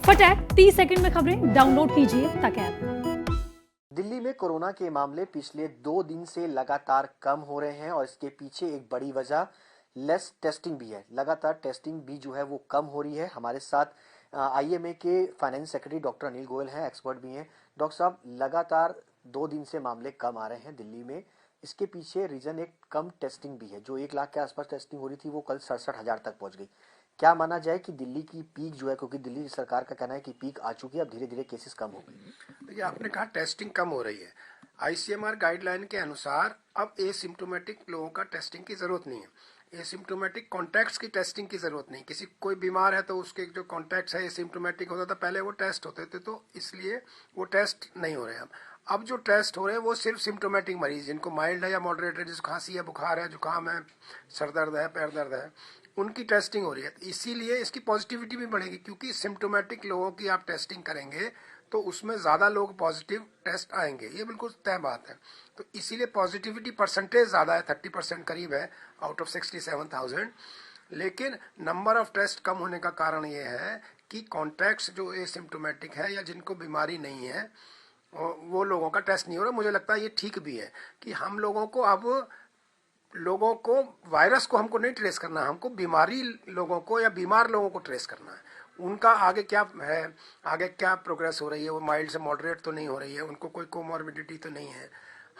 फटाक 30 सेकंड में खबरें डाउनलोड कीजिए तक ऐप। दिल्ली में कोरोना के मामले पिछले 2 दिन से लगातार कम हो रहे हैं और इसके पीछे एक बड़ी वजह लेस टेस्टिंग भी है। लगातार टेस्टिंग भी जो है वो कम हो रही है। हमारे साथ आईएमए के finance secretary doctor Anil Goyal हैं, एक्सपर्ट भी हैं। डॉक्टर साहब, लगातार 2 दिन से मामले कम आ रहे हैं दिल्ली में। इसके पीछे रीजन एक कम टेस्टिंग भी है। जो 1 लाख के आसपास टेस्टिंग हो रही थी वो कल 67,000 तक पहुंच गई। क्या माना जाए कि दिल्ली की पीक जो है, क्योंकि दिल्ली सरकार का कहना है कि पीक आ चुकी है, अब धीरे धीरे केसेस कम हो गए। देखिए, आपने कहा टेस्टिंग कम हो रही है। आईसीएमआर गाइडलाइन के अनुसार अब एसिम्टोमेटिक लोगों का टेस्टिंग की जरूरत नहीं है। एसिम्टोमेटिक कॉन्टैक्ट्स की टेस्टिंग की जरूरत नहीं। किसी कोई बीमार है तो उसके जो कॉन्टैक्ट्स है एसिम्टोमेटिक होता था, पहले वो टेस्ट होते थे, तो इसलिए वो टेस्ट नहीं हो रहे हैं। अब जो टेस्ट हो रहे हैं वो सिर्फ सिम्टोमेटिक मरीज, जिनको माइल्ड है या मॉडरेट है, जिसको खांसी है, बुखार है, जुकाम है, सर दर्द है, पैर दर्द है, उनकी टेस्टिंग हो रही है। इसीलिए इसकी पॉजिटिविटी भी बढ़ेगी, क्योंकि सिम्टोमेटिक लोगों की आप टेस्टिंग करेंगे तो उसमें ज्यादा लोग पॉजिटिव टेस्ट आएंगे, ये बिल्कुल तय बात है। तो इसीलिए पॉजिटिविटी परसेंटेज ज्यादा है, 30% करीब है आउट ऑफ 67,000। लेकिन नंबर ऑफ टेस्ट कम होने का कारण ये है कि कॉन्टैक्ट्स जो एसिम्टोमेटिक है या जिनको बीमारी नहीं है वो लोगों का टेस्ट नहीं हो रहा। मुझे लगता है ये ठीक भी है कि हम लोगों को अब वायरस को हमको नहीं ट्रेस करना, हमको बीमारी लोगों को या बीमार लोगों को ट्रेस करना है। उनका आगे क्या है, आगे क्या प्रोग्रेस हो रही है, वो माइल्ड से मॉडरेट तो नहीं हो रही है, उनको कोई कोमॉर्बिडिटी तो नहीं है।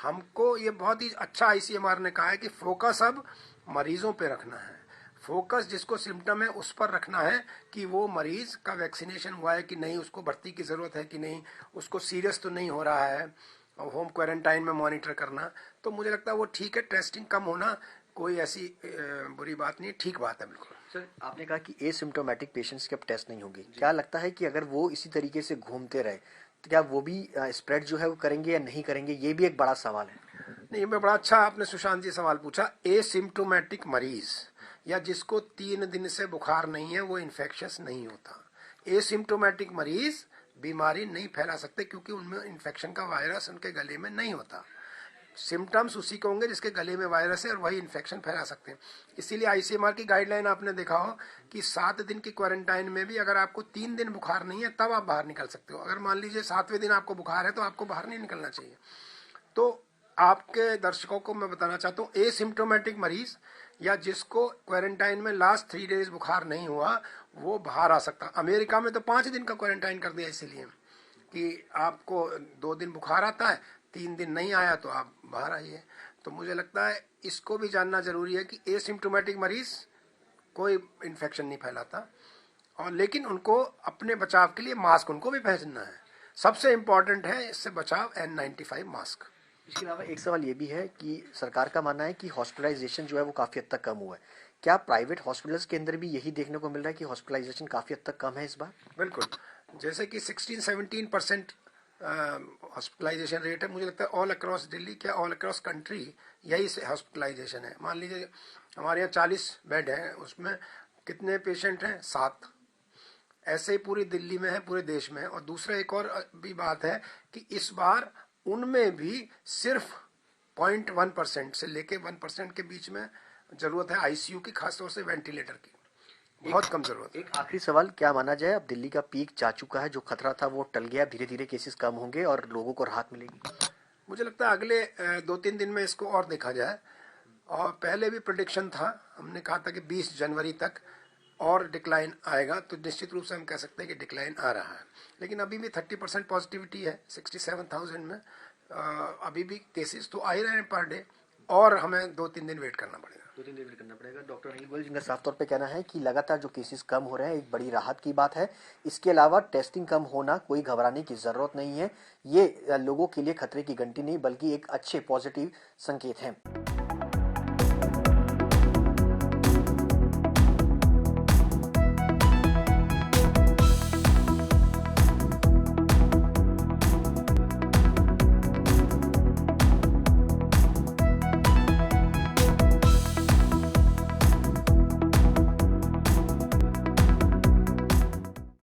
हमको ये बहुत ही अच्छा आईसीएमआर ने कहा है कि फोकस अब मरीजों पे रखना है। फोकस जिसको सिम्टम है उस पर रखना है कि वो मरीज का वैक्सीनेशन हुआ है कि नहीं, उसको भर्ती की जरूरत है कि नहीं, उसको सीरियस तो नहीं हो रहा है, और होम क्वारंटाइन में मॉनिटर करना। तो मुझे लगता है वो ठीक है। टेस्टिंग कम होना कोई ऐसी बुरी बात नहीं है, ठीक बात है बिल्कुल। सर, आपने कहा कि एसिम्टोमेटिक पेशेंट्स के अब टेस्ट नहीं होंगे। क्या लगता है कि अगर वो इसी तरीके से घूमते रहे तो क्या वो भी स्प्रेड जो है वो करेंगे या नहीं करेंगे, ये भी एक बड़ा सवाल है। नहीं, मैं बड़ा अच्छा आपने सुशांत जी सवाल पूछा। एसिम्टोमेटिक मरीज या जिसको 3 दिन से बुखार नहीं है वो इन्फेक्शस नहीं होता। एसिम्टोमेटिक मरीज बीमारी नहीं फैला सकते क्योंकि उनमें इन्फेक्शन का वायरस उनके गले में नहीं होता। सिम्टम्स उसी के होंगे जिसके गले में वायरस है और वही इन्फेक्शन फैला सकते हैं। इसीलिए आईसीएमआर की गाइडलाइन आपने देखा हो कि 7 दिन की क्वारंटाइन में भी अगर आपको 3 दिन बुखार नहीं है तब आप बाहर निकल सकते हो। अगर मान लीजिए 7वें दिन आपको बुखार है तो आपको बाहर नहीं निकलना चाहिए। तो आपके दर्शकों को मैं बताना चाहता हूँ, एसिम्टोमेटिक मरीज या जिसको क्वारंटाइन में लास्ट 3 डेज बुखार नहीं हुआ वो बाहर आ सकता। अमेरिका में तो 5 दिन का क्वारंटाइन कर दिया, इसीलिए कि आपको 2 दिन बुखार आता है, 3 दिन नहीं आया तो आप बाहर आइए। तो मुझे लगता है इसको भी जानना जरूरी है कि एसिम्टोमेटिक मरीज कोई इन्फेक्शन नहीं फैलाता, और लेकिन उनको अपने बचाव के लिए मास्क उनको भी पहनना है। सबसे इम्पोर्टेंट है इससे बचाव N95 मास्क। इसके अलावा एक सवाल ये भी है कि सरकार का मानना है कि हॉस्पिटलाइजेशन जो है वो काफी हद तक कम हुआ है। क्या प्राइवेट हॉस्पिटल्स के अंदर भी यही देखने को मिल रहा है कि हॉस्पिटलाइजेशन काफी हद तक कम है इस बार? बिल्कुल, जैसे कि 16-17% हॉस्पिटलाइजेशन रेट है। मुझे लगता है ऑल अक्रॉस दिल्ली, क्या ऑल अक्रॉस कंट्री यही से हॉस्पिटलाइजेशन है। मान लीजिए हमारे यहाँ 40 बेड हैं, उसमें कितने पेशेंट हैं? 7। ऐसे ही पूरी दिल्ली में है, पूरे देश में है। और दूसरा एक और भी बात है कि इस बार उनमें भी सिर्फ 0.1% से लेके 1% के बीच में जरूरत है आईसीयू की, खासतौर से वेंटिलेटर की बहुत कम जरूरत है। एक आखिरी सवाल, क्या माना जाए अब दिल्ली का पीक जा चुका है, जो खतरा था वो टल गया, धीरे धीरे केसेस कम होंगे और लोगों को राहत मिलेगी? मुझे लगता है अगले 2-3 दिन में इसको और देखा जाए। और पहले भी प्रेडिक्शन था, हमने कहा था कि 20 जनवरी तक और डिक्लाइन आएगा, तो निश्चित रूप से हम कह सकते हैं कि डिक्लाइन आ रहा है। लेकिन अभी भी 30% पॉजिटिविटी है 67,000 में। अभी भी केसेस तो आ ही रहे हैं पर डे, और हमें 2-3 दिन वेट करना पड़ेगा। 2-3 दिन वेट करना पड़ेगा। डॉक्टर अनिल गोयल जिनका साफ तौर पे कहना है कि लगातार जो केसेस कम हो रहे हैं एक बड़ी राहत की बात है। इसके अलावा टेस्टिंग कम होना कोई घबराने की जरूरत नहीं है। ये लोगों के लिए खतरे की घंटी नहीं बल्कि एक अच्छे पॉजिटिव संकेत है।